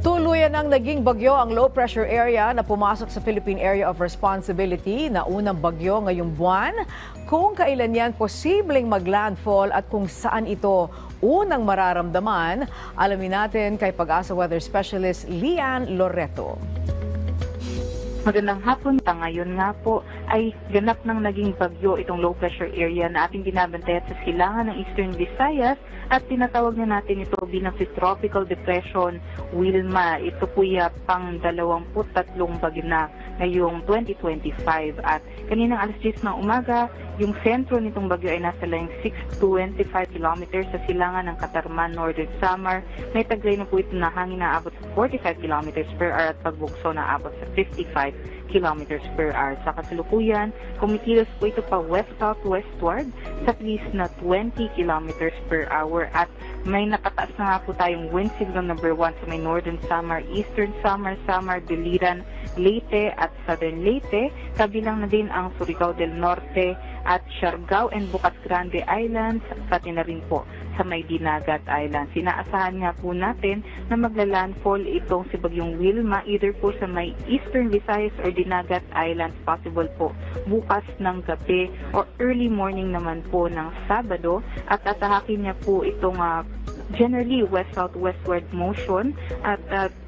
Tuluyan ang naging bagyo ang low-pressure area na pumasok sa Philippine Area of Responsibility na unang bagyo ngayong buwan. Kung kailan yan posibleng maglandfall at kung saan ito unang mararamdaman, alamin natin kay Pag-asa Weather Specialist Lian Loreto. Magandang hapon. Ngayon nga po ay ganap ng naging bagyo itong low pressure area na ating binabantayan sa silangan ng Eastern Visayas at tinatawag na natin ito bilang si Tropical Depression Wilma. Ito po pang 23 bagyo na ngayong 2025 at kaninang alas 10 ng umaga, yung sentro nitong bagyo ay nasa layong 625 kilometers sa silangan ng Katarman, Northern Samar. May taglay na po ito na hangin na abot sa 45 kilometers per hour at pagbugso na abot sa 55 kilometers per hour. Sa kasalukuyan, kumikilos po ito pa west-southwestward sa bilis na 20 kilometers per hour at may nakataas na nga po tayong wind signal number 1 sa may Northern Samar, Eastern Samar, Samar, Biliran, Leyte at Southern Leyte. Kabilang na din ang Surigao del Norte at Siargao and Bocas Grande Islands, pati na rin po sa may Dinagat Islands. Sinaasahan nga po natin na magla-landfall itong si Bagyong Wilma either po sa may Eastern Visayas or Dinagat Islands, possible po bukas ng gabi o early morning naman po ng Sabado at atahakin niya po itong generally west-southwestward motion at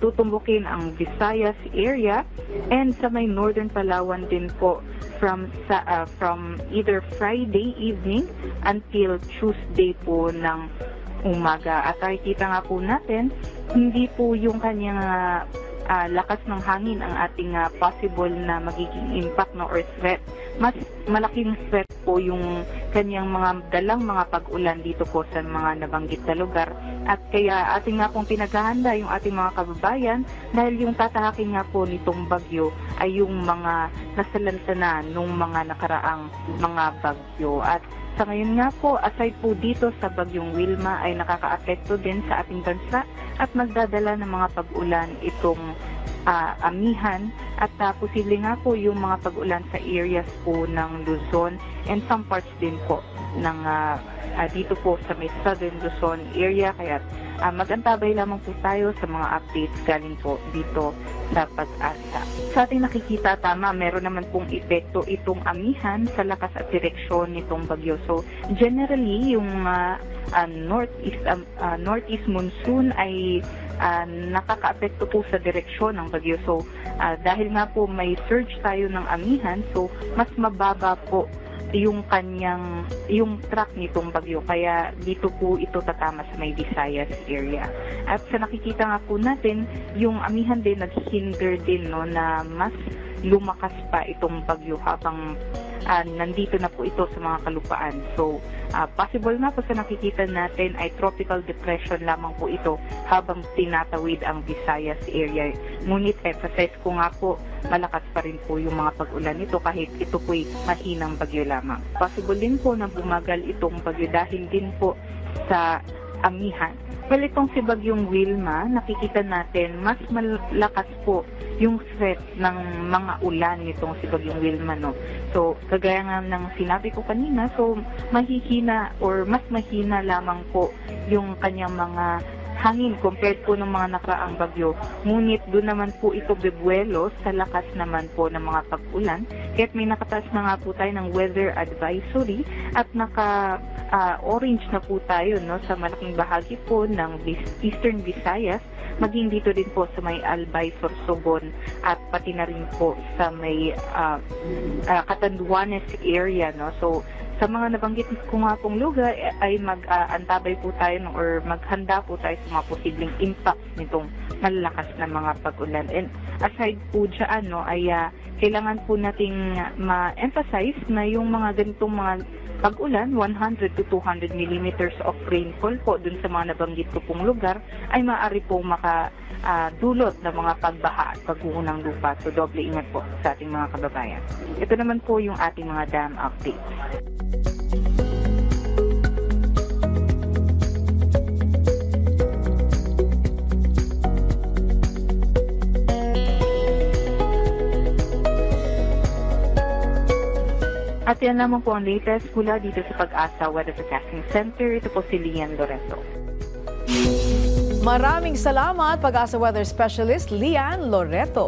tutumbukin ang Visayas area and sa may Northern Palawan din po from either Friday evening until Tuesday po ng umaga. At nakikita nga po natin, hindi po yung kanyang lakas ng hangin ang ating possible na magiging impact or threat. Mas malaking threat po yung kanyang mga dalang mga pag-ulan dito po sa mga nabanggit na lugar. At kaya ating nga pong pinaghahanda yung ating mga kababayan dahil yung tatahakin nga po nitong bagyo ay yung mga nasalansanan nung mga nakaraang mga bagyo. At sa ngayon nga po, aside po dito sa Bagyong Wilma ay nakaka-apekto din sa ating bansa at magdadala ng mga pag-ulan itong amihan at posible nga po yung mga pag-ulan sa areas po ng Luzon and some parts din po ng dito po sa may Southern Luzon area. Kaya mag-antabay lamang po tayo sa mga updates galing po dito sa Pag-asa. Sa ating nakikita, tama, meron naman pong epekto itong amihan sa lakas at direksyon nitong bagyo. So generally yung northeast monsoon ay nakaka-apekto po sa direksyon ng bagyo. So dahil nga po may surge tayo ng amihan, so mas mababa po yung track nitong bagyo, kaya dito po ito tatama sa may Visayas area. At sa nakikita nga po natin, yung amihan din nag-hinder din na mas lumakas pa itong bagyo habang nandito na po ito sa mga kalupaan. So possible nga po sa nakikita natin ay tropical depression lamang po ito habang tinatawid ang Visayas area. Ngunit emphasize ko nga po, malakas pa rin po yung mga pag-ulan nito kahit ito po'y mahinang bagyo lamang. Possible din po na bumagal itong bagyo dahil din po sa amihan. Well, itong si Bagyong Wilma, nakikita natin mas malakas po yung threat ng mga ulan nitong si Bagyong Wilma, no? So, kagaya nga ng sinabi ko kanina, so mahihina or mas mahina lamang po yung kanyang mga hangin compared po ng mga nakaraang bagyo. Ngunit doon naman po ito bebuelo sa lakas naman po ng mga pag-ulan. Kaya't may nakataas na nga po tayo ng weather advisory at naka-orange na po tayo, no, sa malaking bahagi po ng Eastern Visayas, maging dito din po sa may Albay, Sorsogon at pati na rin po sa may Catanduanes area, no. So sa mga nabanggit ko nga pong lugar ay mag-antabay po tayo or maghanda po tayo sa mga posibleng impact nitong malalakas na mga pag-ulan. And aside po dyan, no, ay kailangan po nating ma-emphasize na yung mga ganitong mga pag-ulan, 100 to 200 millimeters of rainfall po dun sa mga nabanggit ko pong lugar ay maaari po makadulot ng mga pagbaha at pagguho ng lupa. So doble ingat po sa ating mga kababayan. Ito naman po yung ating mga dam updates. At yan naman po ang latest mula dito sa Pag-asa Weather Forecasting Center. Ito po si Lian Loreto. Maraming salamat, Pag-asa Weather Specialist Lian Loreto.